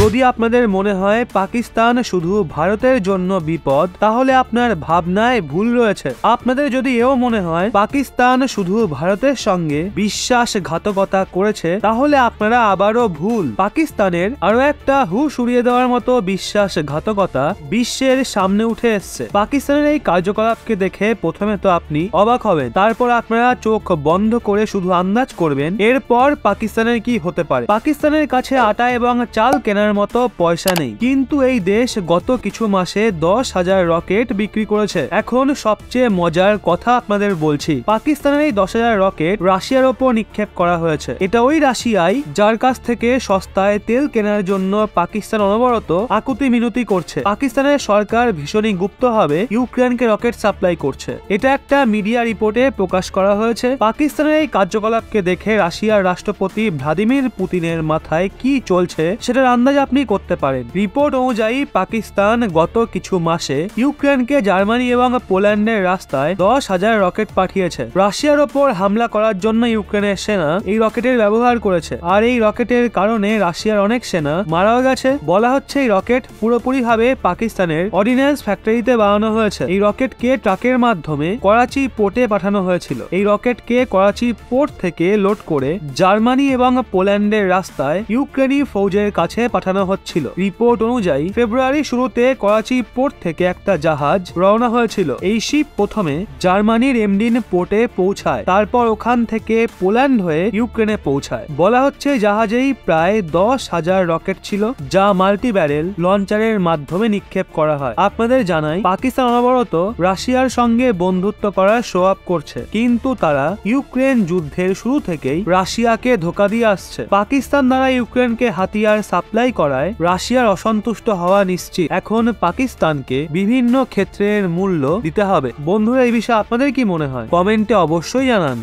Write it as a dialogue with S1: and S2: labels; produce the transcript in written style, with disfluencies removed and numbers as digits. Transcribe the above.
S1: যদি আপনাদের মনে হয় পাকিস্তান শুধু ভারতের জন্য বিপদ, তাহলে আপনার ভাবনায় ভুল রয়েছে। আপনাদের যদি এও মনে হয় পাকিস্তান শুধু ভারতের সঙ্গে বিশ্বাসঘাতকতা করেছে, তাহলে আপনারা আবারও ভুল। পাকিস্তানের আরো একটা হুঁশ উড়িয়ে দেওয়ার মতো বিশ্বাসঘাতকতা বিশ্বের সামনে উঠে এসছে। পাকিস্তানের এই কার্যকলাপকে দেখে প্রথমে তো আপনি অবাক হবেন, তারপর আপনারা চোখ বন্ধ করে শুধু আন্দাজ করবেন এরপর পাকিস্তানের কি হতে পারে। পাকিস্তানের কাছে আটা এবং চাল কেনার মতো পয়সা নেই, কিন্তু এই দেশ গত কিছু মাসে 10,000 রকেট বিক্রি করেছে। এখন সবচেয়ে মজার কথা আপনাদের বলছি, পাকিস্তানের এই 10,000 রকেট রাশিয়ার ওপর নিক্ষেপ করা হয়েছে। এটা ওই রাশিয়াই যার কাছ থেকে সস্তায় তেল কেনার জন্য পাকিস্তান অনবরত আকুতি মিনতি করছে। পাকিস্তানের সরকার ভীষণই গুপ্তভাবে ইউক্রেনকে রকেট সাপ্লাই করছে। এটা একটা মিডিয়া রিপোর্টে প্রকাশ করা হয়েছে। পাকিস্তানের এই কার্যকলাপকে দেখে রাশিয়ার রাষ্ট্রপতি ভ্লাদিমির পুতিনের মাথায় কি চলছে সেটার আন্দাজ আপনি করতে পারেন। রিপোর্ট অনুযায়ী পাকিস্তান গত কিছু মাসে ইউক্রেনকে জার্মানি এবং পোল্যান্ডের রাস্তায় 10,000 রকেট পাঠিয়েছে। রাশিয়ার ওপর হামলা করার জন্য ইউক্রেনের সেনা এই রকেটের ব্যবহার করেছে, আর এই রকেটের কারণে রাশিয়ার অনেক সেনা মারাও গেছে। বলা হচ্ছে এই রকেট পুরোপুরিভাবে পাকিস্তানের অর্ডিন্যান্স ফ্যাক্টরিতে বানানো হয়েছে। এই রকেটকে ট্রাকের মাধ্যমে করাচি পোর্টে পাঠানো হয়েছিল। এই রকেটকে করাচি পোর্ট থেকে লোড করে জার্মানি এবং পোল্যান্ডের রাস্তায় ইউক্রেনি ফৌজের কাছে পাঠানো হচ্ছিল। রিপোর্ট অনুযায়ী ফেব্রুয়ারি শুরুতে করাচি পোর্ট থেকে একটা জাহাজ রওনা হয়েছিল। এই শিপ প্রথমে জার্মানির এমডিন পোর্টে পৌঁছায়, তারপর ওখান থেকে পোল্যান্ড হয়ে ইউক্রেনে পৌঁছায়। বলা হচ্ছে জাহাজেই প্রায় 10,000 রকেট ছিল, যা মাল্টি ব্যারেল লঞ্চারের মাধ্যমে নিক্ষেপ করা হয়। আপনাদের জানাই পাকিস্তান অনবরত রাশিয়ার সঙ্গে বন্ধুত্ব করার শো আপ করছে, কিন্তু তারা ইউক্রেন যুদ্ধের শুরু থেকেই রাশিয়াকে ধোঁকা দিয়ে আসছে। পাকিস্তান দ্বারা ইউক্রেনকে হাতিয়ার সাপ্লাই করায় রাশিয়ার অসন্তুষ্ট হওয়া নিশ্চিত। এখন পাকিস্তানকে বিভিন্ন ক্ষেত্রের মূল্য দিতে হবে। বন্ধুরা, এই বিষয়ে আপনাদের কি মনে হয় কমেন্টে অবশ্যই জানান।